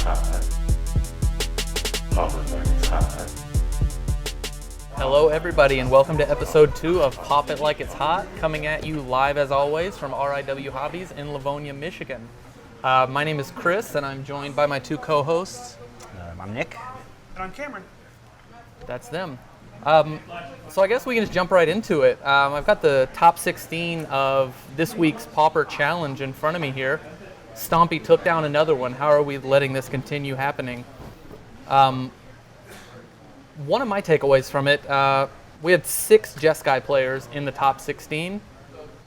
hot. Pauper like it's hot. Hello everybody and welcome to episode 2 of Pop It Like It's Hot, coming at you live as always from RIW Hobbies in Livonia, Michigan. My name is Chris and I'm joined by my two co-hosts. I'm Nick. And I'm Cameron. That's them. So I guess we can just jump right into it. I've got the top 16 of this week's Pauper Challenge in front of me here. Stompy took down another one. How are we letting this continue happening? One of my takeaways from it, we had 6 Jeskai players in the top 16.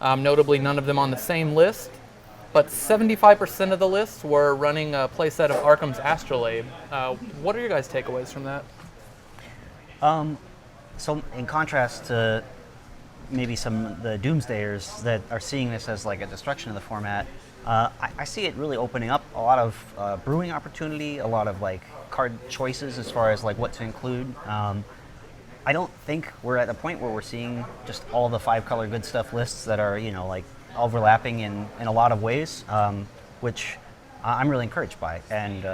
Notably, none of them on the same list. But 75% of the lists were running a playset of Arkham's Astrolabe. What are your guys' takeaways from that? So in contrast to maybe some of the doomsdayers that are seeing this as like a destruction of the format, I see it really opening up a lot of brewing opportunity, a lot of like card choices as far as like what to include. I don't think we're at a point where we're seeing just all the 5-color good stuff lists that are, you know, like overlapping in a lot of ways, which I'm really encouraged by. And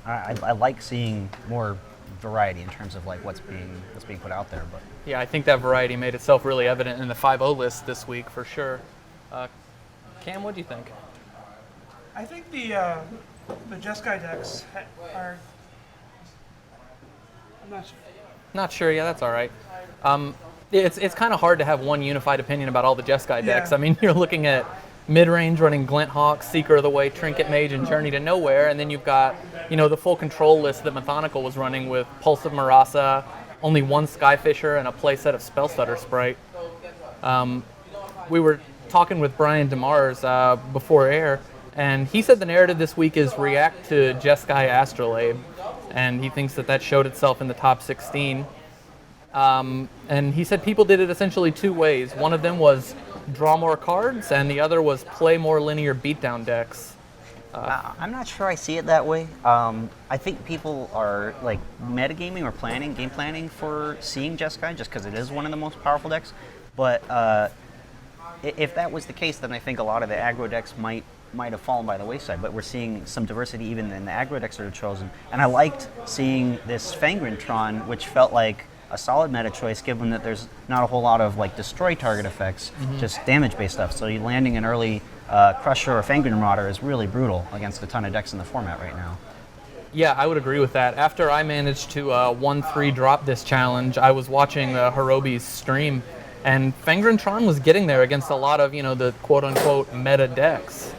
I like seeing more variety in terms of like what's being put out there. But Yeah, I think that variety made itself really evident in the 5-0 list this week for sure. Cam, what do you think? I think the Jeskai decks are. I'm not sure. Not sure. Yeah, that's all right. It's kind of hard to have one unified opinion about all the Jeskai decks. Yeah. I mean, you're looking at mid-range running Glint Hawk, Seeker of the Way, Trinket Mage, and Journey to Nowhere, and then you've got, you know, the full control list that Methodical was running with Pulse of Marasa, only one Skyfisher, and a playset of Spellstutter Sprite. We were talking with Brian DeMars before air, and he said the narrative this week is react to Jeskai Astrolabe, and he thinks that showed itself in the top 16. And he said people did it essentially 2 ways. One of them was draw more cards, and the other was play more linear beatdown decks. I'm not sure I see it that way. I think people are like metagaming or game planning for seeing Jeskai just because it is one of the most powerful decks. But if that was the case, then I think a lot of the aggro decks might have fallen by the wayside. But we're seeing some diversity even in the aggro decks that are chosen. And I liked seeing this Fangren Tron, which felt like a solid meta choice given that there's not a whole lot of like destroy target effects, just damage-based stuff. So you landing an early Crusher or Fangren Marauder is really brutal against a ton of decks in the format right now. Yeah, I would agree with that. After I managed to 1-3 drop this challenge, I was watching Hirobi's stream, and Fangren Tron was getting there against a lot of, you know, the quote-unquote meta decks.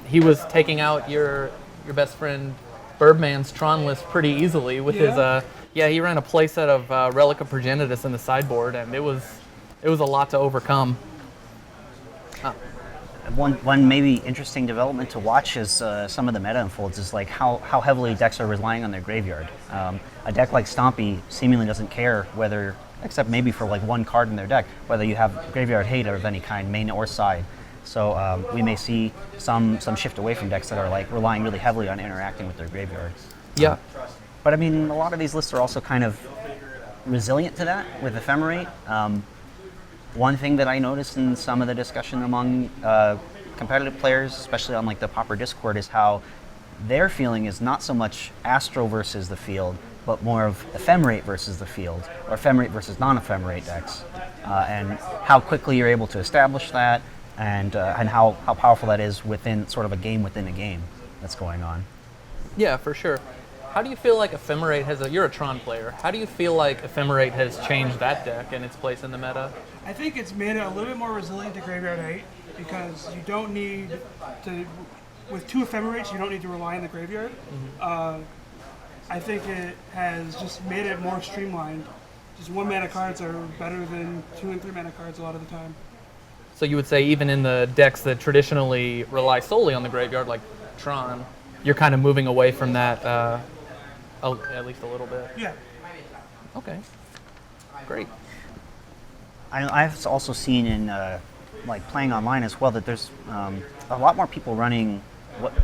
He was taking out your best friend Birdman's Tron list pretty easily with his he ran a playset of Relic of Progenitus in the sideboard, and it was a lot to overcome. One maybe interesting development to watch is some of the meta unfolds is like how heavily decks are relying on their graveyard. A deck like Stompy seemingly doesn't care whether, except maybe for like one card in their deck, whether you have graveyard hate of any kind, main or side. So we may see some shift away from decks that are like relying really heavily on interacting with their graveyards. Yeah. But I mean, a lot of these lists are also kind of resilient to that with Ephemerate. One thing that I noticed in some of the discussion among competitive players, especially on like the Pauper Discord, is how their feeling is not so much Astro versus the field, but more of Ephemerate versus the field, or Ephemerate versus non-Ephemerate decks, and how quickly you're able to establish that, and how powerful that is within sort of a game within a game that's going on. Yeah, for sure. How do you feel like Ephemerate you're a Tron player, how do you feel like Ephemerate has changed that deck and its place in the meta? I think it's made it a little bit more resilient to graveyard hate because you don't need to. With 2 Ephemerates, you don't need to rely on the graveyard. I think it has just made it more streamlined. Just 1 mana cards are better than 2 and 3 mana cards a lot of the time. So you would say even in the decks that traditionally rely solely on the graveyard, like Tron, you're kind of moving away from that at least a little bit. Yeah. Okay. Great. I've also seen in like playing online as well that there's a lot more people running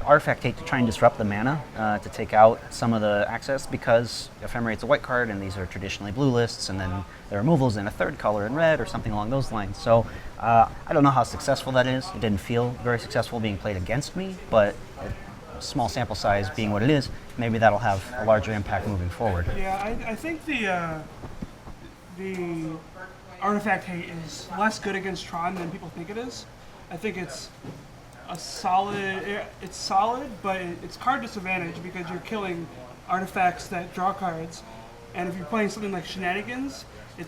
Artifact Hate to try and disrupt the mana to take out some of the access, because Ephemerate's a white card and these are traditionally blue lists, and then the removal's in a 3rd color in red or something along those lines. So I don't know how successful that is. It didn't feel very successful being played against me, but small sample size being what it is, maybe that'll have a larger impact moving forward. Yeah, I think the artifact hate is less good against Tron than people think it is. I think it's solid, but it's card disadvantage because you're killing artifacts that draw cards, and if you're playing something like Shenanigans, you're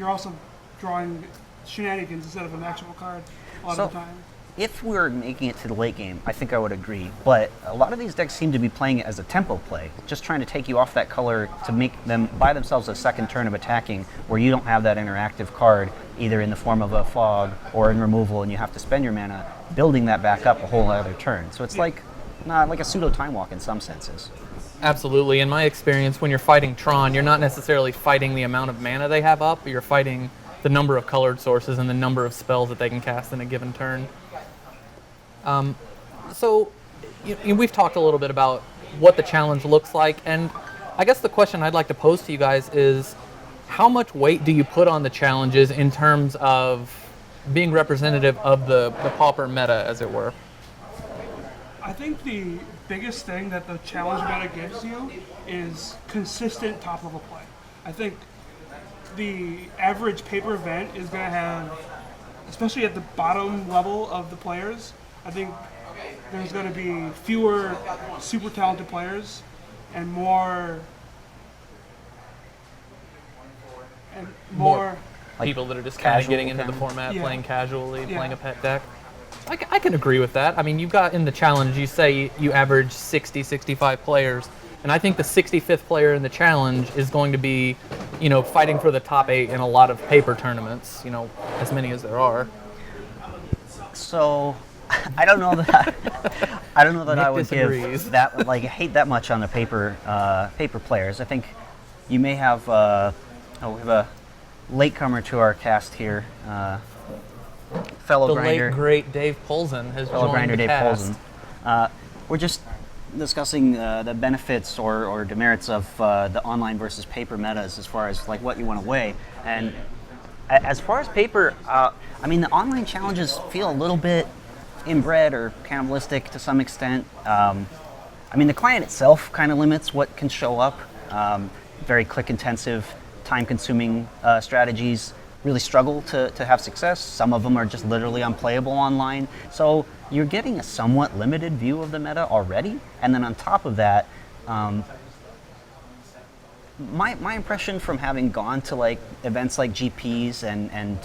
also drawing Shenanigans instead of an actual card a lot of the time. If we're making it to the late game, I think I would agree. But a lot of these decks seem to be playing it as a tempo play, just trying to take you off that color to make them buy themselves a second turn of attacking where you don't have that interactive card either in the form of a fog or in removal and you have to spend your mana, building that back up a whole other turn. So it's like a pseudo time walk in some senses. Absolutely. In my experience, when you're fighting Tron, you're not necessarily fighting the amount of mana they have up, but you're fighting the number of colored sources and the number of spells that they can cast in a given turn. So we've talked a little bit about what the challenge looks like, and I guess the question I'd like to pose to you guys is, how much weight do you put on the challenges in terms of being representative of the pauper meta, as it were? I think the biggest thing that the challenge meta gives you is consistent top-level play. I think the average paper event is going to have, especially at the bottom level of the players, I think there's going to be fewer super talented players and more People that are just kind of casual getting into the kind of- format, Yeah. playing casually, Yeah. playing a pet deck. I can agree with that. I mean, you've got in the challenge, you say you average 60, 65 players, and I think the 65th player in the challenge is going to be, fighting for the top 8 in a lot of paper tournaments, as many as there are. So I don't know that Nick I would disagrees. give that hate that much on the paper players. I think you may have we have a latecomer to our cast here, fellow The grinder. late, great Dave Polzin has Fellow joined grinder the Dave cast. Polzin. We're just discussing the benefits or demerits of the online versus paper metas as far as what you want to weigh. And as far as paper, the online challenges feel a little bit inbred or cannibalistic to some extent. The client itself kind of limits what can show up. Very click-intensive, time-consuming strategies really struggle to have success. Some of them are just literally unplayable online. So you're getting a somewhat limited view of the meta already. And then on top of that, my impression from having gone to events like GPs and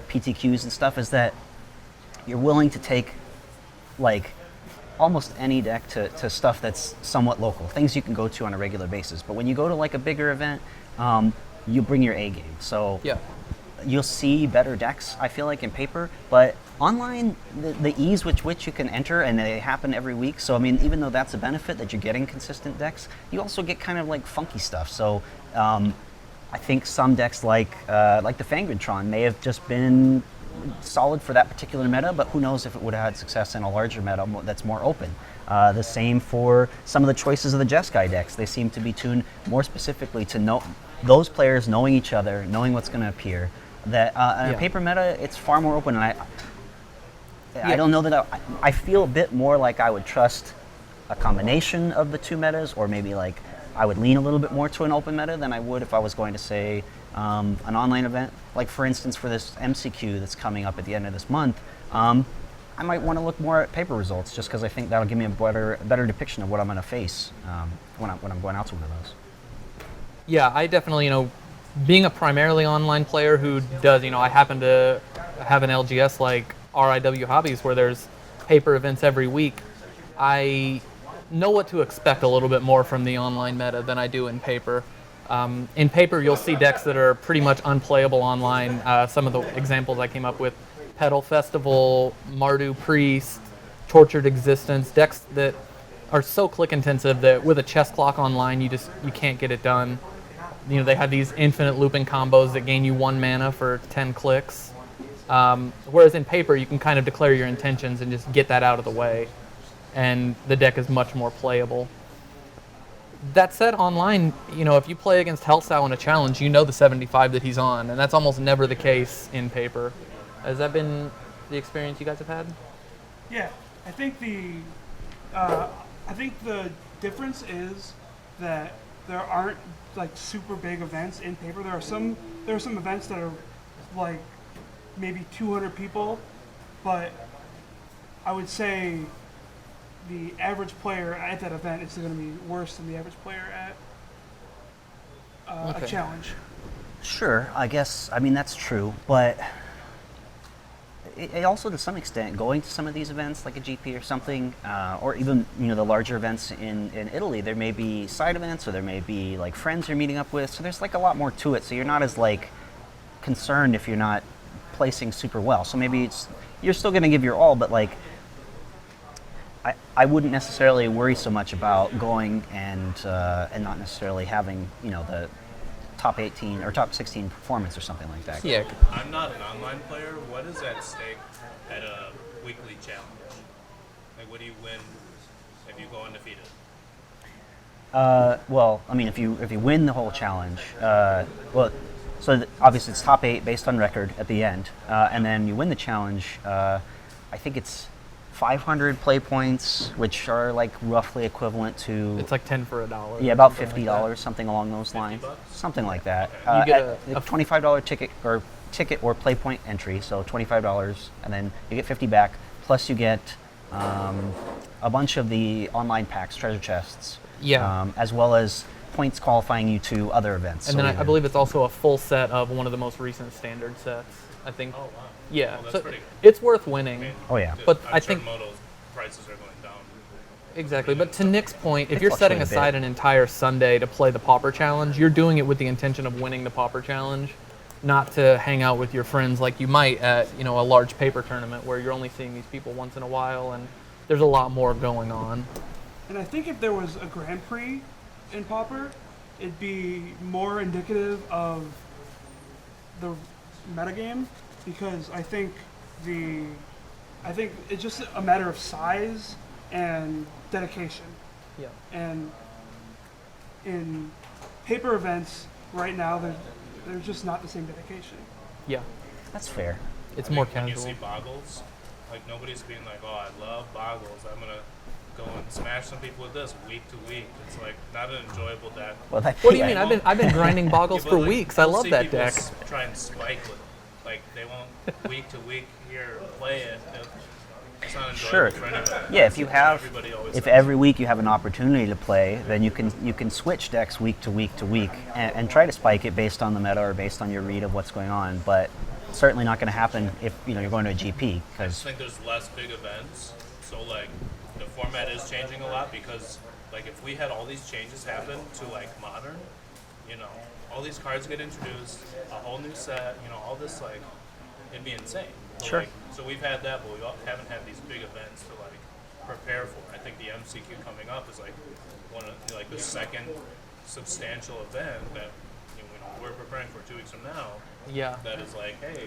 PTQs and stuff is that you're willing to take almost any deck to stuff that's somewhat local, things you can go to on a regular basis. But when you go to a bigger event, you bring your A game. So Yeah. you'll see better decks, I feel like, in paper. But online, the ease with which you can enter, and they happen every week. So even though that's a benefit that you're getting consistent decks, you also get kind of funky stuff. So I think some decks like the Fangrid Tron may have just been solid for that particular meta, but who knows if it would have had success in a larger meta that's more open. The same for some of the choices of the Jeskai decks. They seem to be tuned more specifically to know those players knowing each other, knowing what's going to appear. That in a paper meta, it's far more open, and I don't know that I feel a bit more like I would trust a combination of the two metas, or maybe I would lean a little bit more to an open meta than I would if I was going to say an online event. For instance, for this MCQ that's coming up at the end of this month, I might want to look more at paper results just because I think that'll give me a better depiction of what I'm going to face when I'm going out to one of those. Yeah, I definitely, being a primarily online player who does, I happen to have an LGS like RIW Hobbies where there's paper events every week. I know what to expect a little bit more from the online meta than I do in paper. In paper, you'll see decks that are pretty much unplayable online. Some of the examples I came up with: Petal Festival, Mardu Priest, Tortured Existence, decks that are so click intensive that with a chess clock online, you can't get it done. They have these infinite looping combos that gain you 1 mana for 10 clicks. Whereas in paper, you can kind of declare your intentions and just get that out of the way, and the deck is much more playable. That said, online, if you play against Hellsow in a challenge, the 75 that he's on, and that's almost never the case in paper. Has that been the experience you guys have had? Yeah, I think I think the difference is that there aren't like super big events in paper. There are some events that are like maybe 200 people, but I would say the average player at that event is going to be worse than the average player at a challenge. Sure, I guess. I mean, that's true, but it also, to some extent, going to some of these events, like a GP or something, or even the larger events in Italy, there may be side events, or there may be like friends you're meeting up with. So there's like a lot more to it. So you're not as like concerned if you're not placing super well. So maybe you're still going to give your all, but like I wouldn't necessarily worry so much about going and not necessarily having the top 18 or top 16 performance or something like that. Yeah. I'm not an online player. What is at stake at a weekly challenge? Like, what do you win if you go undefeated? Well, I mean, if you win the whole challenge, obviously it's top 8 based on record at the end, and then you win the challenge. I think it's 500 play points, which are like roughly equivalent to. It's like 10 for $1. Yeah, about $50, something along those lines, something like that. You get a $25 ticket or play point entry, so $25, and then you get 50 back. Plus, you get a bunch of the online packs, treasure chests, as well as points qualifying you to other events. And then I believe it's also a full set of one of the most recent standard sets. I think. Oh, wow. Yeah, Well, so that's it's worth winning. Oh, yeah. But I'm I sure think Moto's prices are going down. exactly. But to Nick's point, if They you're setting fluctuate a aside bit. an entire Sunday to play the Pauper Challenge, you're doing it with the intention of winning the Pauper Challenge, not to hang out with your friends like you might at a large paper tournament where you're only seeing these people once in a while, and there's a lot more going on. And I think if there was a Grand Prix in Pauper, it'd be more indicative of the metagame, because I think it's just a matter of size and dedication. Yeah. And in paper events right now, there's just not the same dedication. Yeah. That's fair. It's I more think when casual. you see boggles, like nobody's being like, oh, I love boggles. I'm gonna go and smash some people with this week to week. It's like not an enjoyable deck. Well, What do you mean? I've been grinding boggles Yeah, for but, like, weeks. I you'll love see that people deck. Try and spike with, like they won't week to week here play it. It's not enjoyable Sure. for anybody. Yeah, if you have, Everybody always if says. every week you have an opportunity to play, then you can switch decks week to week to week and try to spike it based on the meta or based on your read of what's going on. But it's certainly not going to happen if you're going to a GP, I just because think there's less big events, so like the format is changing a lot because like if we had all these changes happen to like modern, all these cards get introduced, a whole new set, all this like it'd be insane. So, Sure. like, so we've had that, but we haven't had these big events to like prepare for. I think the MCQ coming up is like one of like the second substantial event that we're preparing for 2 weeks from now. Yeah. That is like, hey,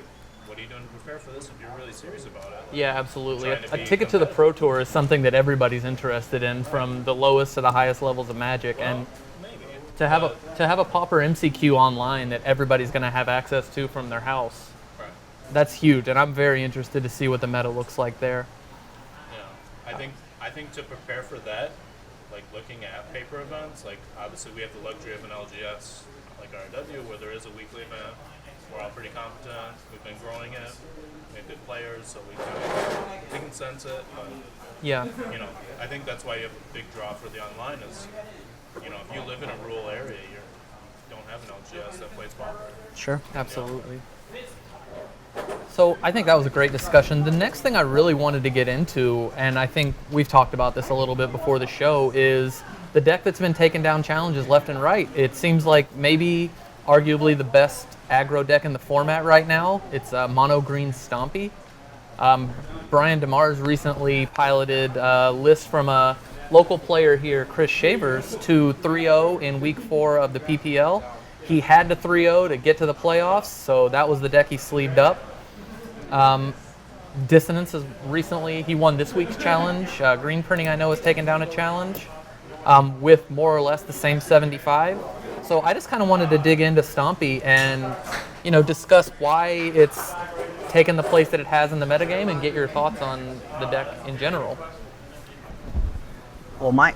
what are you doing to prepare for this if you're really serious about it? Yeah, absolutely. Trying to A be ticket to the competitive. Pro Tour is something that everybody's interested in, from the lowest to the highest levels of Magic, and Maybe. to have a Pauper MCQ online that everybody's going to have access to from their house. Right. That's huge, and I'm very interested to see what the meta looks like there. Yeah. I think to prepare for that, like looking at paper events, like obviously we have the luxury of an LGS like RW where there is a weekly event. We're all pretty competent. We've been growing it. We have good players, so we can sense it. But Yeah. I think that's why you have a big draw for the online is, if you live in a rural area, you don't have an LGS that plays Pauper. Sure. Absolutely. So I think that was a great discussion. The next thing I really wanted to get into, and I think we've talked about this a little bit before the show, is the deck that's been taking down challenges left and right. It seems like maybe arguably the best aggro deck in the format right now. It's Mono Green Stompy. Brian DeMars recently piloted a list from a local player here, Chris Shavers, to 3-0 in week 4 of the PPL. He had to 3-0 to get to the playoffs, so that was the deck he sleeved up. Dissonance has recently, he won this week's challenge. Green Printing, I know, has taken down a challenge with more or less the same 75. So I just kind of wanted to dig into Stompy and, discuss why it's taken the place that it has in the metagame and get your thoughts on the deck in general. Well,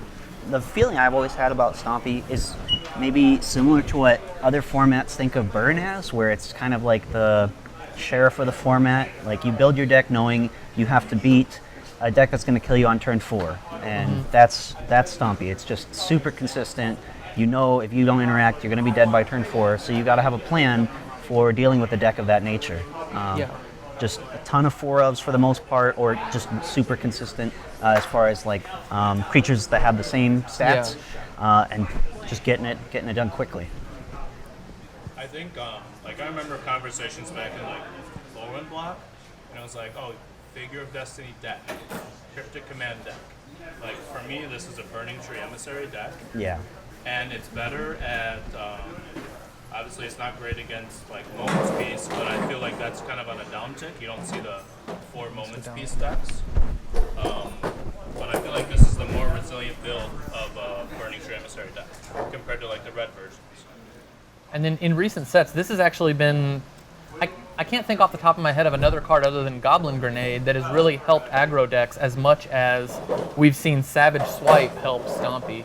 the feeling I've always had about Stompy is maybe similar to what other formats think of Burn as, where it's kind of like the sheriff of the format. Like you build your deck knowing you have to beat a deck that's going to kill you on turn 4, and that's Stompy. It's just super consistent. You know if you don't interact, you're going to be dead by turn 4, so you got to have a plan for dealing with a deck of that nature. Just a ton of 4-ofs for the most part, or just super consistent as far as like creatures that have the same stats, and just getting it done quickly. I think, like I remember conversations back in like Lowland Block, and it was like, oh, Figure of Destiny deck, Cryptic Command deck. Like for me, this is a Burning Tree Emissary deck. Yeah. And it's better at, obviously it's not great against like Moments Piece, but I feel like that's kind of on a downtick. You don't see the 4 Moments Piece decks. But I feel like this is the more resilient build of Burning Tree Emissary deck compared to like the red versions. And then in recent sets, this has actually been, I can't think off the top of my head of another card other than Goblin Grenade that has really helped aggro decks as much as we've seen Savage Swipe help Stompy.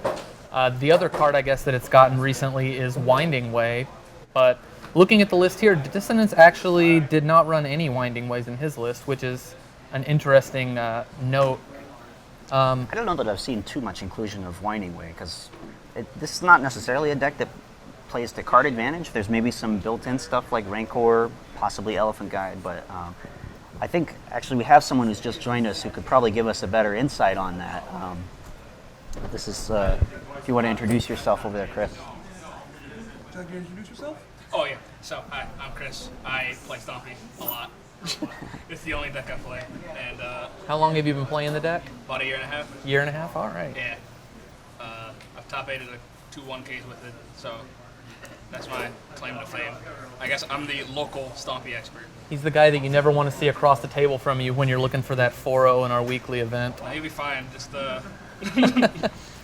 The other card I guess that it's gotten recently is Winding Way, but looking at the list here, Dissonance actually did not run any Winding Ways in his list, which is an interesting note. I don't know that I've seen too much inclusion of Winding Way, because this is not necessarily a deck that plays to card advantage. There's maybe some built-in stuff like Rancor, possibly Elephant Guide, but I think actually we have someone who's just joined us who could probably give us a better insight on that. This is, if you want to introduce yourself over there, Chris. Would you like to introduce yourself? Oh yeah, so hi, I'm Chris. I play Stompy a lot. It's the only deck I play, and How long have you been playing the deck? about a year and a half. Year and a half? All right. Yeah, I've top 8'd a 2-1Ks with it, so that's my claim to fame. I guess I'm the local Stompy expert. He's the guy that you never want to see across the table from you when you're looking for that 4-0 in our weekly event. You'll be fine. Just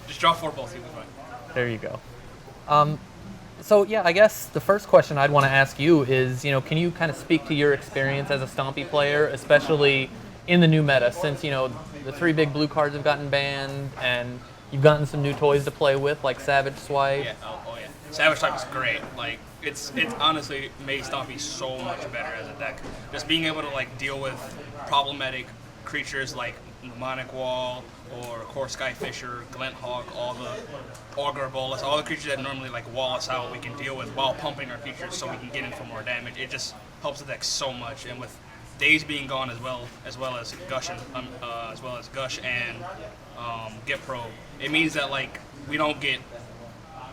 just draw 4 bolts. You'll be fine. There you go. So yeah, I guess the first question I'd want to ask you is, can you kind of speak to your experience as a Stompy player, especially in the new meta, since, the 3 big blue cards have gotten banned and you've gotten some new toys to play with, like Savage Swipe. Yeah. Oh yeah. Savage Swipe is great. Like it's honestly made Stompy so much better as a deck. Just being able to like deal with problematic creatures like Mnemonic Wall or Core Skyfisher, Glint Hawk, all the Augur Bolus, all the creatures that normally like wall us out, we can deal with while pumping our creatures so we can get in for more damage. It just helps the deck so much, and with Days being gone as well as Gush and Get Pro, it means that like we don't get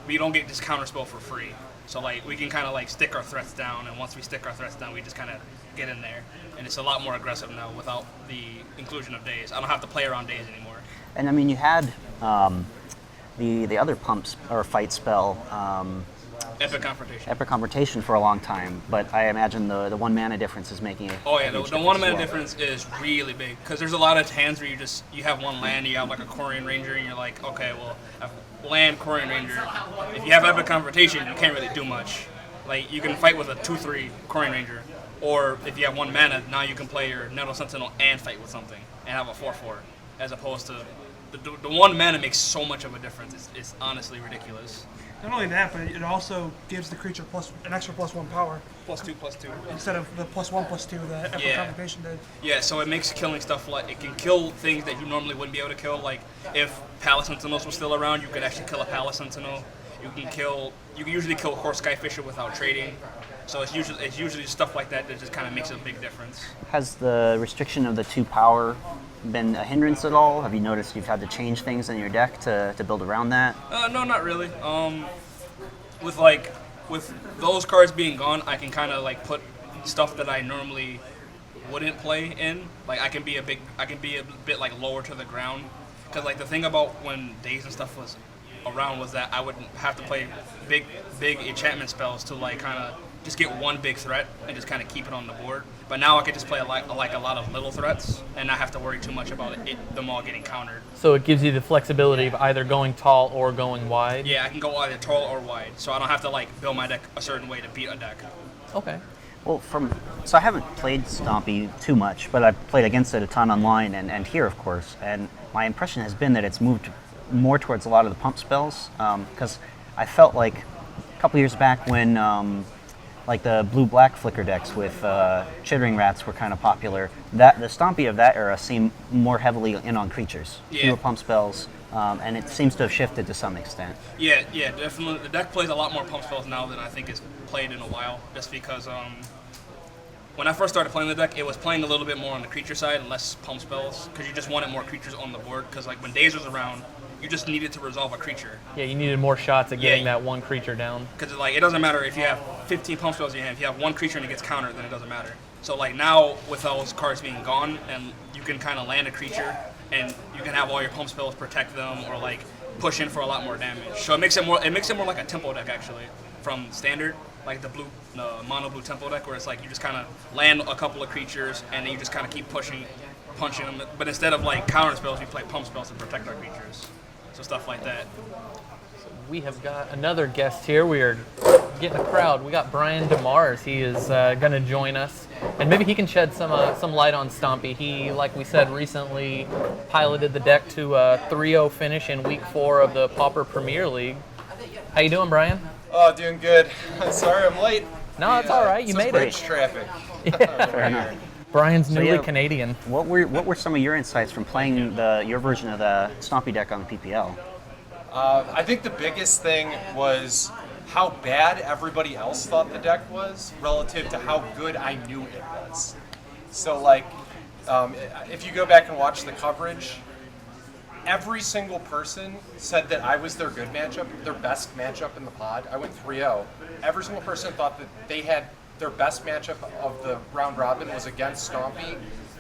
this counterspell for free. So like we can kind of like stick our threats down, and once we stick our threats down, we just kind of get in there, and it's a lot more aggressive now without the inclusion of Days. I don't have to play around Days anymore. And I mean, you had the other pumps or fight spell, Epic Confrontation. Epic Confrontation for a long time, but I imagine the 1 mana difference is making it. Oh yeah, the 1 mana difference is really big, because there's a lot of hands where you have 1 land, you have like a Quarian Ranger, and you're like, okay, well, I have land Quarian Ranger. If you have Epic Confrontation, you can't really do much. Like you can fight with a 2/3 Quarian Ranger, or if you have 1 mana, now you can play your Nettle Sentinel and fight with something and have a 4/4, as opposed to the 1 mana makes so much of a difference. It's honestly ridiculous. Not only that, but it also gives the creature an extra +1 power +2/+2. instead of the +1/+2 that Epic Confrontation did. Yeah, so it makes killing stuff like, it can kill things that you normally wouldn't be able to kill. Like if Palace Sentinels were still around, you could actually kill a Palace Sentinel. You can usually kill Horse Skyfisher without trading. So it's usually stuff like that just kind of makes a big difference. Has the restriction of the 2 power been a hindrance at all? Have you noticed you've had to change things in your deck to build around that? No, not really. With those cards being gone, I can kind of like put stuff that I normally wouldn't play in. Like I can be a bit like lower to the ground, because like the thing about when Days and stuff was around was that I would have to play big enchantment spells to like kind of just get 1 big threat and just kind of keep it on the board. But now I can just play a lot of little threats and not have to worry too much about them all getting countered. So it gives you the flexibility of either going tall or going wide? Yeah, I can go either tall or wide, so I don't have to like build my deck a certain way to beat a deck. Okay. Well, so I haven't played Stompy too much, but I've played against it a ton online and here, of course. And my impression has been that it's moved more towards a lot of the pump spells, because I felt like a couple years back when like the blue-black flicker decks with chittering rats were kind of popular, that the Stompy of that era seemed more heavily in on creatures, fewer pump spells, and it seems to have shifted to some extent. Yeah, definitely. The deck plays a lot more pump spells now than I think it's played in a while, just because when I first started playing the deck, it was playing a little bit more on the creature side and less pump spells, because you just wanted more creatures on the board, because like when Daze was around, you just needed to resolve a creature. Yeah, you needed more shots at getting that one creature down. Because like it doesn't matter if you have 15 pump spells in your hand. If you have one creature and it gets countered, then it doesn't matter. So like now with those cards being gone, and you can kind of land a creature, and you can have all your pump spells protect them or like push in for a lot more damage. So it makes it more like a tempo deck actually from standard, like the mono blue tempo deck, where it's like you just kind of land a couple of creatures and then you just kind of keep punching them. But instead of like counter spells, we play pump spells to protect our creatures. So stuff like that. We have got another guest here. We are getting a crowd. We got Brian DeMars. He is going to join us, and maybe he can shed some light on Stompy. He, like we said, recently piloted the deck to a 3-0 finish in Week 4 of the Pauper Premier League. How you doing, Brian? Oh, doing good. Sorry I'm late. No, it's all right. You made bridge it. traffic. Fair enough. Brian's So, newly yeah. Canadian. What were some of your insights from playing your version of the Stompy deck on the PPL? I think the biggest thing was how bad everybody else thought the deck was relative to how good I knew it was. So, like, if you go back and watch the coverage, every single person said that I was their good matchup, their best matchup in the pod. I went 3-0. Every single person thought that they had their best matchup of the round robin was against Stompy,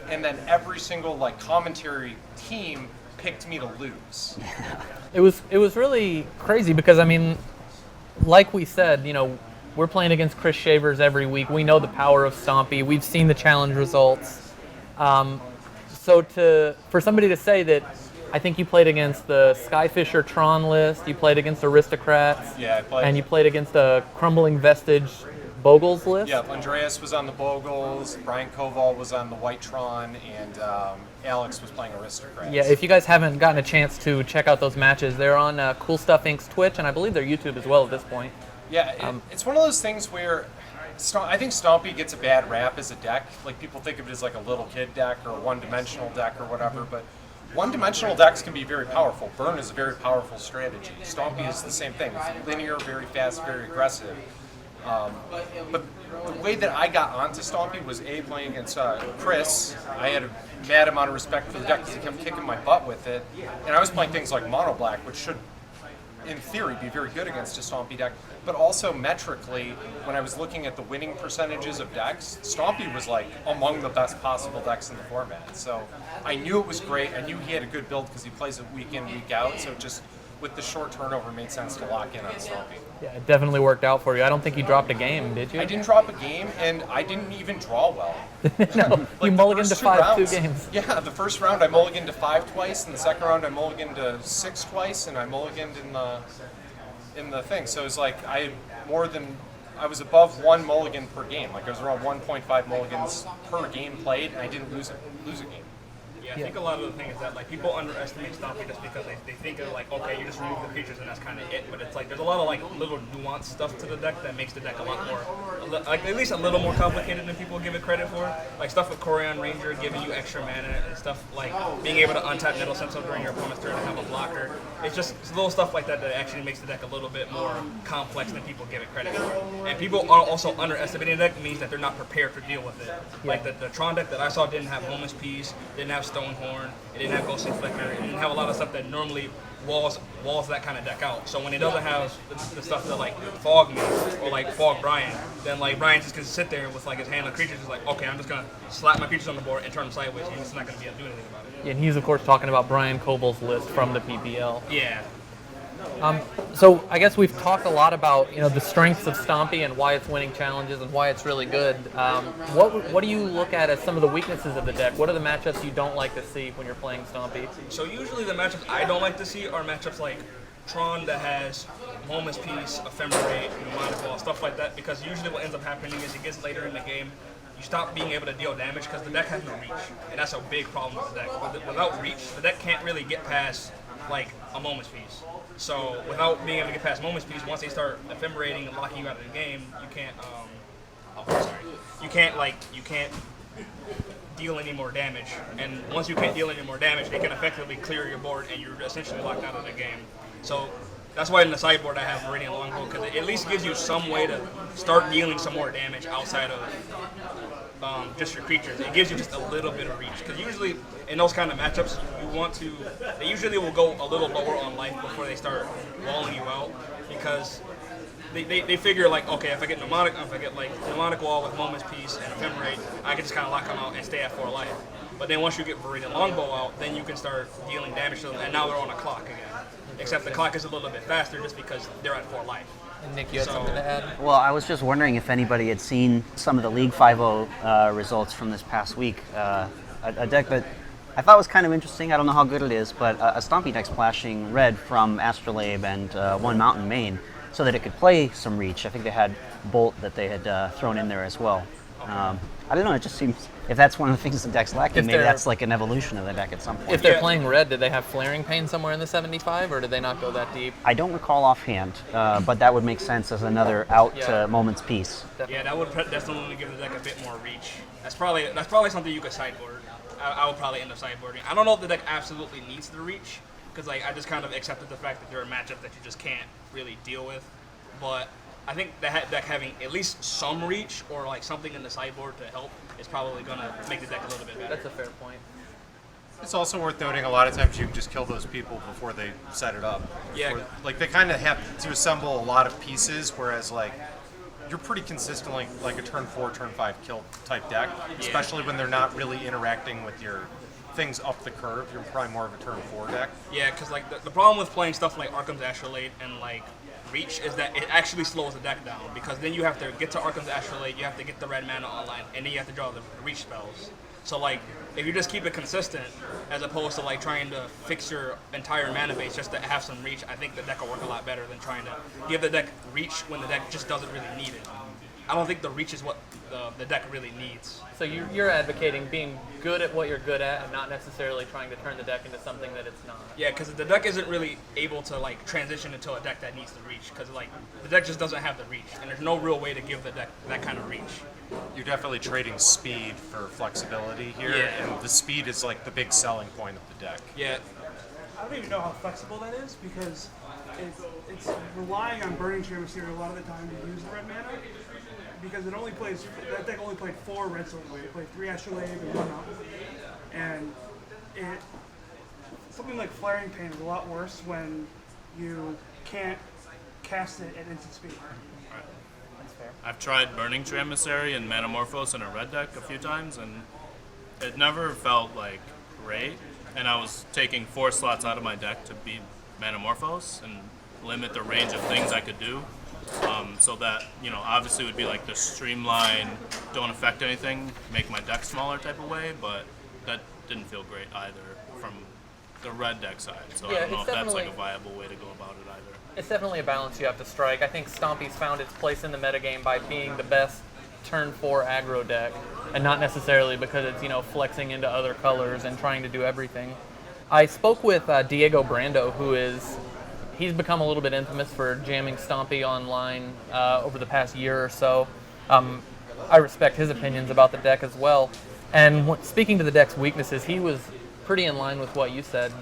and then every single like commentary team picked me to lose. It was really crazy because, I mean, like we said, you know, we're playing against Chris Shavers every week. We know the power of Stompy. We've seen the challenge results. So for somebody to say that, I think you played against the Skyfisher Tron list, you played against Aristocrats, Yeah, I played. and you played against a Crumbling Vestige Bogles list. Yeah, Andreas was on the Bogles, Brian Koval was on the Whitetron, and Alex was playing Aristocrats. Yeah, if you guys haven't gotten a chance to check out those matches, they're on Cool Stuff Inc.'s Twitch, and I believe their YouTube as well at this point. Yeah, it's one of those things where I think Stompy gets a bad rap as a deck. Like, people think of it as like a little kid deck or a one-dimensional deck or whatever, but one-dimensional decks can be very powerful. Burn is a very powerful strategy. Stompy is the same thing. It's linear, very fast, very aggressive. But the way that I got onto Stompy was playing against Chris. I had a mad amount of respect for the deck because he kept kicking my butt with it, and I was playing things like Mono Black, which should, in theory, be very good against a Stompy deck. But also metrically, when I was looking at the winning percentages of decks, Stompy was like among the best possible decks in the format. So I knew it was great. I knew he had a good build because he plays it week in, week out. So just with the short turnover, it made sense to lock in on Stompy. Yeah, it definitely worked out for you. I don't think you dropped a game, did you? I didn't drop a game, and I didn't even draw well. No, you the mulliganed to first two 5-2 rounds- games. Yeah, the first round I mulliganed to 5 twice, and the second round I mulliganed to 6 twice, and I mulliganed in the thing. So it's like I was above 1 mulligan per game. Like I was around 1.5 mulligans per game played, and I didn't lose a game. Yeah, I think a lot of the thing is that like people underestimate Stompy just because they think of like, okay, you just remove the creatures and that's kind of it. But it's like there's a lot of like little nuanced stuff to the deck that makes the deck a lot more, like at least a little more complicated than people give it credit for. Like stuff with Corian Ranger giving you extra mana and stuff like being able to untap Nettle Sentinel during your opponent's turn and have a blocker. It's just little stuff like that that actually makes the deck a little bit more complex than people give it credit for. And people are also underestimating the deck means that they're not prepared to deal with it. Like the Tron deck that I saw didn't have Moment's Peace, didn't have Stonehorn, it didn't have Ghostly Flicker, it didn't have a lot of stuff that normally walls that kind of deck out. So when it doesn't have the stuff that like Fog me or like Fog Brian, then like Brian just can sit there with like his hand of creatures, just like, okay, I'm just gonna slap my creatures on the board and turn them sideways, and it's not gonna be able to do anything about it. Yeah, and he's of course talking about Brian Koval's list from the PPL. Yeah. So I guess we've talked a lot about the strengths of Stompy and why it's winning challenges and why it's really good. What do you look at as some of the weaknesses of the deck? What are the matchups you don't like to see when you're playing Stompy? So usually the matchups I don't like to see are matchups like Tron that has Moment's Peace, Ephemerate, Mnemonic Wall, stuff like that, because usually what ends up happening is it gets later in the game, you stop being able to deal damage because the deck has no reach, and that's a big problem with the deck. Without reach, the deck can't really get past like a Moment's Piece. So without being able to get past Moment's Piece, once they start ephemerating and locking you out of the game, you can't. You can't deal any more damage. And once you can't deal any more damage, they can effectively clear your board, and you're essentially locked out of the game. So that's why in the sideboard I have Meridian Longbow, because it at least gives you some way to start dealing some more damage outside of just your creatures. It gives you just a little bit of reach, because usually in those kind of matchups, they usually will go a little lower on life before they start walling you out, because they figure like, okay, if I get Mnemonic Wall with Moment's Piece and Ephemerate, I can just kind of lock them out and stay at 4 life. But then once you get Meridian Longbow out, then you can start dealing damage to them, and now they're on a clock again. Except the clock is a little bit faster just because they're at 4 life. And Nick, you had something to add? Well, I was just wondering if anybody had seen some of the League 5.0 results from this past week. A deck that I thought was kind of interesting. I don't know how good it is, but a Stompy deck splashing red from Astrolabe and One Mountain main so that it could play some reach. I think they had Bolt that they had thrown in there as well. I don't know, it just seems, if that's one of the things the deck's lacking, maybe that's like an evolution of the deck at some point. If they're playing red, did they have Flaring Pain somewhere in the 75, or did they not go that deep? I don't recall offhand, but that would make sense as another out to Moment's Piece. Definitely. Yeah, that would definitely give the deck a bit more reach. That's probably something you could sideboard. I would probably end up sideboarding. I don't know if the deck absolutely needs the reach, because like I just kind of accepted the fact that there are matchups that you just can't really deal with. But I think the deck having at least some reach or like something in the sideboard to help is probably going to make the deck a little bit better. That's a fair point. It's also worth noting a lot of times you can just kill those people before they set it up. Yeah. Like they kind of have to assemble a lot of pieces, whereas like you're pretty consistently like a turn 4, turn 5 kill type deck, especially when they're not really interacting with your things up the curve. You're probably more of a turn 4 deck. Yeah, because like the problem with playing stuff like Arkham's Astrolabe and like Reach is that it actually slows the deck down, because then you have to get to Arkham's Astrolabe, you have to get the red mana online, and then you have to draw the Reach spells. So like, if you just keep it consistent, as opposed to like trying to fix your entire mana base just to have some Reach, I think the deck will work a lot better than trying to give the deck Reach when the deck just doesn't really need it. I don't think the Reach is what the deck really needs. So you're advocating being good at what you're good at and not necessarily trying to turn the deck into something that it's not. Yeah, because the deck isn't really able to like transition into a deck that needs the Reach, because like the deck just doesn't have the Reach, and there's no real way to give the deck that kind of Reach. You're definitely trading speed for flexibility here, and the speed is like the big selling point of the deck. Yeah. I don't even know how flexible that is, because it's relying on Burning Share Material a lot of the time to use the red mana, because that deck only played 4 red sources. It played 3 Astrolabe and 1 Mountain. And something like Flaring Pain is a lot worse when you can't cast it at instant speed. That's fair. I've tried Burning Tree Emissary and Manamorphose in a red deck a few times, and it never felt like great. And I was taking 4 slots out of my deck to beat Manamorphose and limit the range of things I could do. So that, obviously would be like the streamline, don't affect anything, make my deck smaller type of way, but that didn't feel great either from the red deck side. So I don't know if that's like a viable way to go about it either. It's definitely a balance you have to strike. I think Stompy's found its place in the metagame by being the best turn 4 aggro deck, and not necessarily because it's, flexing into other colors and trying to do everything. I spoke with Diego Brando, he's become a little bit infamous for jamming Stompy online over the past year or so. I respect his opinions about the deck as well. And speaking to the deck's weaknesses, he was pretty in line with what you said,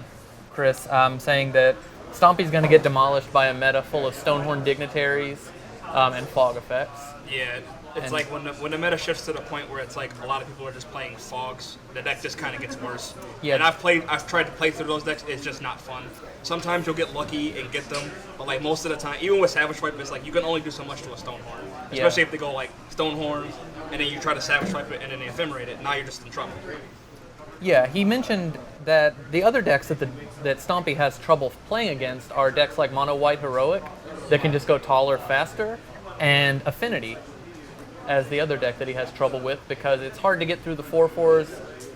Chris, saying that Stompy's going to get demolished by a meta full of Stonehorn Dignitaries and Fog effects. Yeah, it's like when the meta shifts to the point where it's like a lot of people are just playing fogs, the deck just kind of gets worse. Yeah. And I've tried to play through those decks. It's just not fun. Sometimes you'll get lucky and get them, but like most of the time, even with Savage Swipe, it's like you can only do so much to a Stonehorn. Especially if they go like Stonehorn, and then you try to Savage Swipe it, and then they ephemerate it. Now you're just in trouble. Yeah, he mentioned that the other decks that Stompy has trouble playing against are decks like Mono White Heroic that can just go taller faster, and Affinity as the other deck that he has trouble with, because it's hard to get through the 4/4s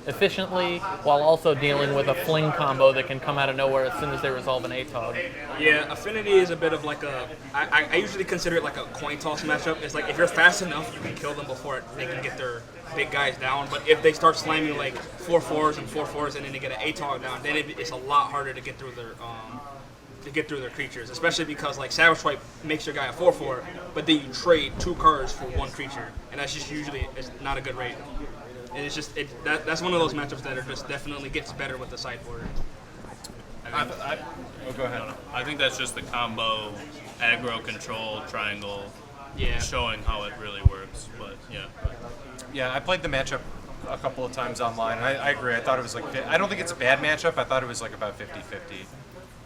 efficiently while also dealing with a fling combo that can come out of nowhere as soon as they resolve an ATOG. Yeah, Affinity is a bit of like I usually consider it like a coin toss matchup. It's like if you're fast enough, you can kill them before they can get their big guys down. But if they start slamming like 4/4s and 4/4s and then they get an ATOG down, then it's a lot harder to get through their creatures, especially because like Savage Swipe makes your guy a 4/4, but then you trade 2 cards for 1 creature, and that's just usually it's not a good rate. And it's just that's one of those matchups that are just definitely gets better with the sideboard. Go ahead. I think that's just the combo, aggro control triangle, Yeah. showing how it really works. But yeah. Yeah, I played the matchup a couple of times online. I agree. I thought it was like, I don't think it's a bad matchup. I thought it was like about 50-50.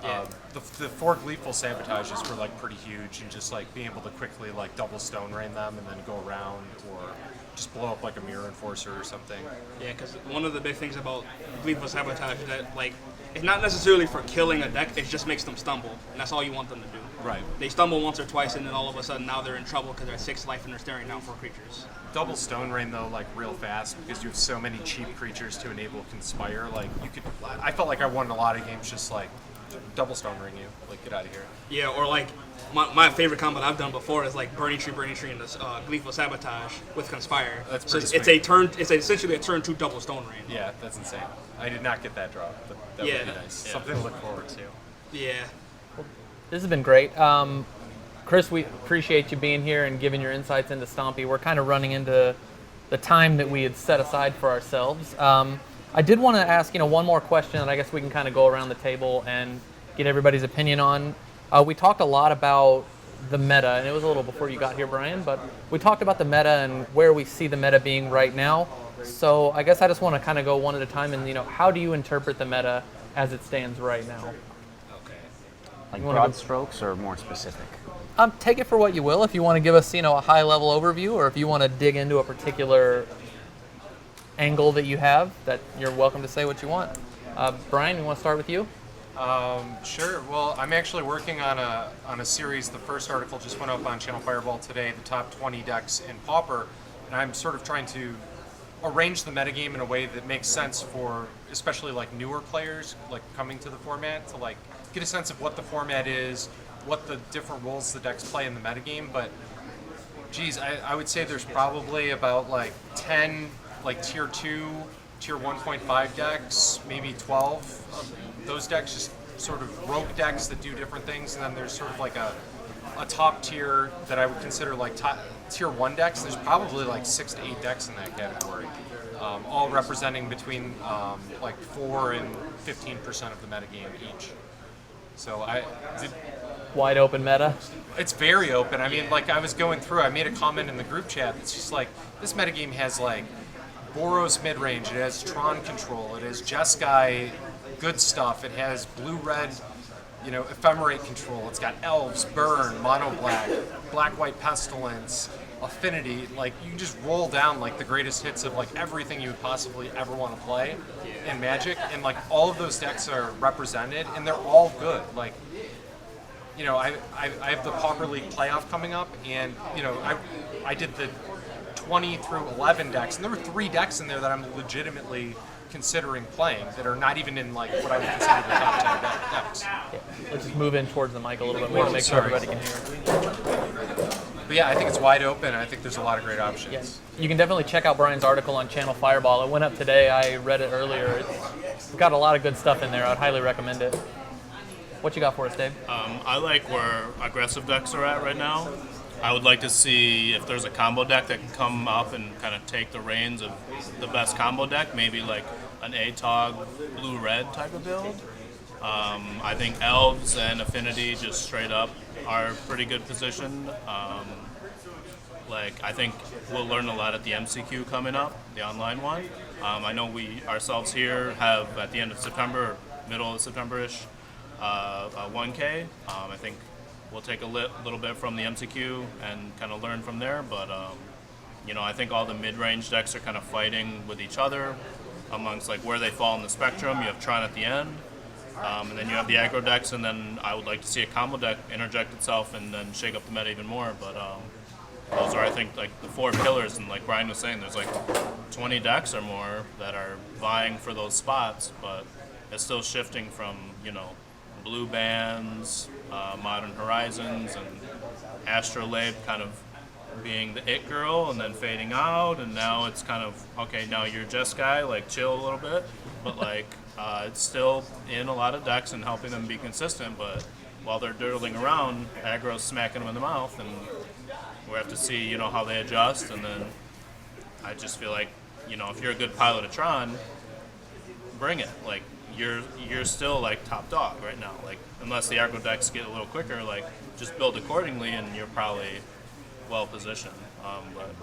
Yeah. The 4 Gleeful Sabotages were like pretty huge, and just like being able to quickly like double Stone Rain them and then go around, or just blow up like a Mirror Enforcer or something. Yeah, because one of the big things about Gleeful Sabotage is that like it's not necessarily for killing a deck, it just makes them stumble, and that's all you want them to do. Right. They stumble once or twice, and then all of a sudden now they're in trouble because they're at 6 life and they're staring down 4 creatures. Double Stone Rain though, like real fast, because you have so many cheap creatures to enable Conspire. Like you could, I felt like I won a lot of games just like double Stone Ring you, like get out of here. Yeah, or like my favorite combo that I've done before is like Burning Tree, and this Gleeful Sabotage with Conspire. That's so pretty it's sweet. a turn. It's essentially a turn 2 double Stone Rain. Yeah, that's insane. I did not get that draw, but that Yeah. would be nice. Yeah. Something to look forward to. Yeah. This has been great. Chris, we appreciate you being here and giving your insights into Stompy. We're kind of running into the time that we had set aside for ourselves. I did want to ask, one more question that I guess we can kind of go around the table and get everybody's opinion on. We talked a lot about the meta, and it was a little before you got here, Brian, but we talked about the meta and where we see the meta being right now. So I guess I just want to kind of go one at a time and, how do you interpret the meta as it stands right now? Okay. Like You wanna broad go- strokes or more specific? Take it for what you will. If you want to give us, a high-level overview, or if you want to dig into a particular angle that you have, that you're welcome to say what you want. Brian, we want to start with you? Sure. Well, I'm actually working on a series. The first article just went up on Channel Fireball today, the top 20 decks in Pauper, and I'm sort of trying to arrange the metagame in a way that makes sense for especially like newer players like coming to the format to like get a sense of what the format is, what the different roles the decks play in the metagame. But geez, I would say there's probably about like 10 like tier 2, tier 1.5 decks, maybe 12 of those decks, just sort of rogue decks that do different things, and then there's sort of like a top tier that I would consider like tier 1 decks. There's probably like 6 to 8 decks in that category, all representing between like 4 and 15% of the metagame each. So Wide open meta. it's very open. I mean, like I was going through, I made a comment in the group chat. It's just like this metagame has like Boros midrange, it has Tron control, it has Jeskai good stuff, it has blue-red, ephemerate control, it's got elves, burn, mono black, black-white pestilence, affinity. Like you just roll down like the greatest hits of like everything you would possibly ever want to play in Magic, and like all of those decks are represented, and they're all good. Like I have the Pauper League playoff coming up, and I did the 20 through 11 decks, and there were 3 decks in there that I'm legitimately considering playing that are not even in like what I would consider the top 10 decks. Yeah. Let's just move in towards the mic a little bit more to make sure Sorry. everybody can hear. But yeah, I think it's wide open. I think there's a lot of great options. Yes. You can definitely check out Brian's article on Channel Fireball. It went up today. I read it earlier. It's got a lot of good stuff in there. I'd highly recommend it. What you got for us, Dave? I like where aggressive decks are at right now. I would like to see if there's a combo deck that can come up and kind of take the reins of the best combo deck, maybe like an ATOG blue-red type of build. I think Elves and Affinity just straight up are pretty good position. I think we'll learn a lot at the MCQ coming up, the online one. I know we ourselves here have at the end of September, middle of September-ish, a 1K. I think we'll take a little bit from the MCQ and kind of learn from there. But I think all the mid-range decks are kind of fighting with each other amongst like where they fall in the spectrum. You have Tron at the end, and then you have the aggro decks, and then I would like to see a combo deck interject itself and then shake up the meta even more. But those are, I think, like the 4 pillars, and like Brian was saying, there's like 20 decks or more that are vying for those spots, but it's still shifting from, Blue Bands, Modern Horizons, and Astrolabe kind of being the it girl and then fading out, and now it's kind of, okay, now you're just guy, like chill a little bit, but like it's still in a lot of decks and helping them be consistent, but while they're dirtling around, aggro's smacking them in the mouth, and we have to see, how they adjust, and then I just feel like, if you're a good pilot of Tron, bring it. Like, you're still, like, top dog right now. Like, unless the aggro decks get a little quicker, like, just build accordingly, and you're probably well-positioned. But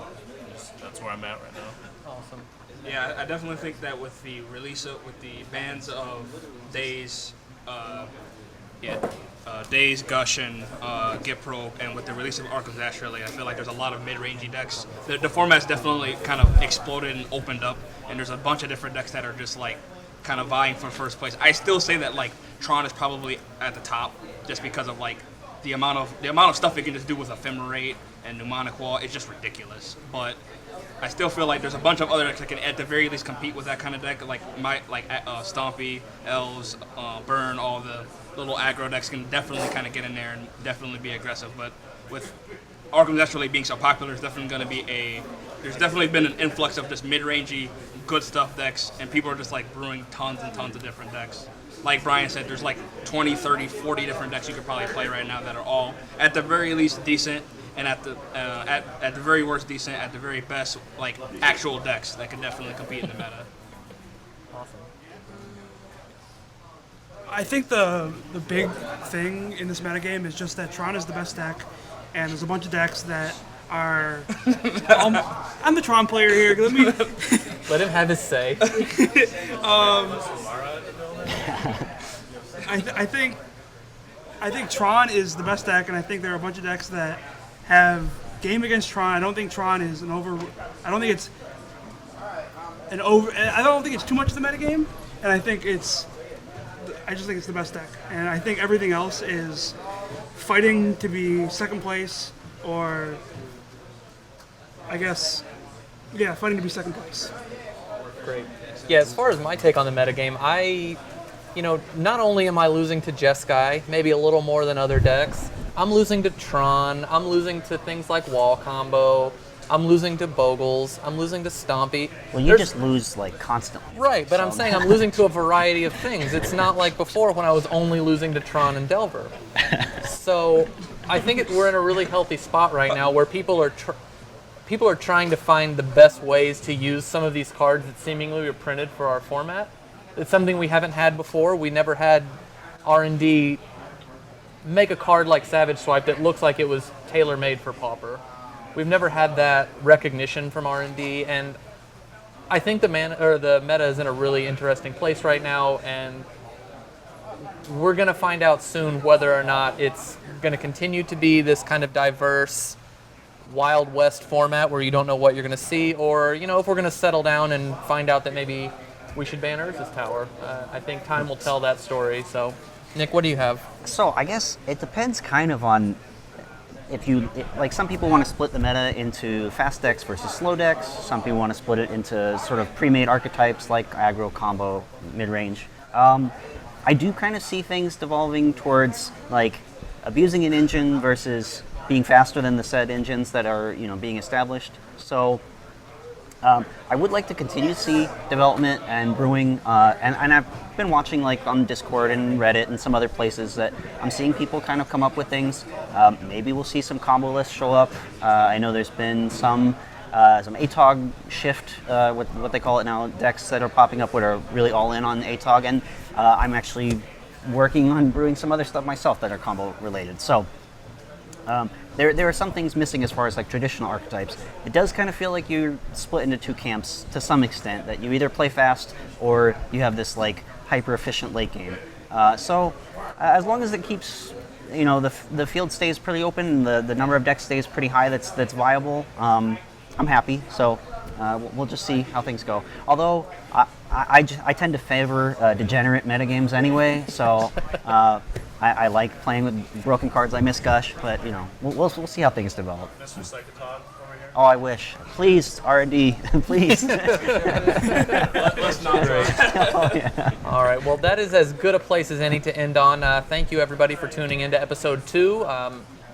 that's where I'm at right now. Awesome. Yeah, I definitely think that with the with the bans of Days, Days, Gushin, Gipro, and with the release of Arkham's Astrolabe, I feel like there's a lot of mid-rangey decks. The format's definitely kind of exploded and opened up, and there's a bunch of different decks that are just like kind of vying for first place. I still say that like Tron is probably at the top just because of like the amount of stuff it can just do with Ephemerate and Mnemonic Wall. It's just ridiculous. But I still feel like there's a bunch of other decks that can at the very least compete with that kind of deck, like Stompy, Elves, Burn, all the little aggro decks can definitely kind of get in there and definitely be aggressive. But with Arkham's Astrolabe being so popular, there's definitely been an influx of just mid-rangey, good stuff decks, and people are just like brewing tons and tons of different decks. Like Brian said, there's like 20, 30, 40 different decks you could probably play right now that are all at the very least decent, and at the very worst decent, at the very best like actual decks that can definitely compete in the meta. Awesome. I think the big thing in this metagame is just that Tron is the best deck, and there's a bunch of decks that are. I'm the Tron player here. Let me Let him have his say. I think Tron is the best deck, and I think there are a bunch of decks that have game against Tron. I don't think Tron is an over. I don't think it's an over. I don't think it's too much of the metagame, and I think it's. I just think it's the best deck, and I think everything else is fighting to be second place, or I guess, yeah, fighting to be second place. Great. Yeah, as far as my take on the metagame, not only am I losing to Jeskai, maybe a little more than other decks, I'm losing to Tron, I'm losing to things like Wall Combo, I'm losing to Bogles, I'm losing to Stompy. Well, you just lose like constantly. Right, but I'm saying I'm losing to a variety of things. It's not like before when I was only losing to Tron and Delver. So I think we're in a really healthy spot right now where people are trying to find the best ways to use some of these cards that seemingly were printed for our format. It's something we haven't had before. We never had R&D make a card like Savage Swipe that looks like it was tailor-made for Pauper. We've never had that recognition from R&D, and I think the meta is in a really interesting place right now, and we're going to find out soon whether or not it's going to continue to be this kind of diverse Wild West format where you don't know what you're going to see, or if we're going to settle down and find out that maybe we should ban Urza's Tower. I think time will tell that story. So, Nick, what do you have? So I guess it depends kind of on like some people want to split the meta into fast decks versus slow decks. Some people want to split it into sort of pre-made archetypes like aggro, combo, mid-range. I do kind of see things devolving towards like abusing an engine versus being faster than the said engines that are being established. So I would like to continue to see development and brewing, and I've been watching like on Discord and Reddit and some other places that I'm seeing people kind of come up with things. Maybe we'll see some combo lists show up. I know there's been some ATOG shift, what they call it now, decks that are popping up that are really all in on ATOG, and I'm actually working on brewing some other stuff myself that are combo related. So. There are some things missing as far as like traditional archetypes. It does kind of feel like you're split into two camps to some extent, that you either play fast or you have this like hyper efficient late game. So as long as it keeps, the field stays pretty open, and the number of decks stays pretty high that's viable, I'm happy. So we'll just see how things go. Although I tend to favor degenerate metagames anyway, so I like playing with broken cards. I miss Gush, but you know, we'll see how things develop. Mr. Psychotog over here. Oh, I wish. Please, R&D, please. Let's not try. Oh, yeah. All right. Well, that is as good a place as any to end on. Thank you, everybody, for tuning into episode 2.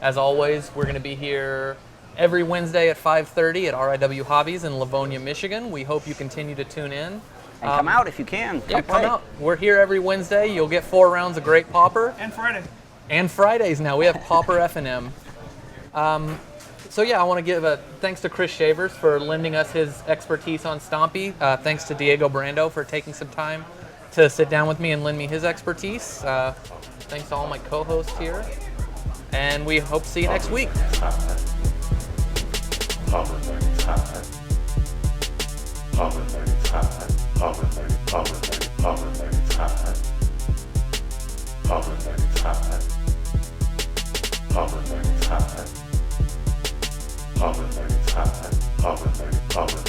As always, we're going to be here every Wednesday at 5:30 at RIW Hobbies in Livonia, Michigan. We hope you continue to tune in. And come out if you can. Yeah, play. come out. We're here every Wednesday. You'll get 4 rounds of great pauper. And Friday. And Fridays now. We have pauper F&M. So yeah, I want to give a thanks to Chris Shavers for lending us his expertise on Stompy. Thanks to Diego Brando for taking some time to sit down with me and lend me his expertise. Thanks to all my co-hosts here. And we hope to see you next week. Pauper learning's hot. Pauper learning's hot. Pauper learning's hot. Pauper learning's hot. Pauper learning's hot. Pauper learning's hot. Pauper learning.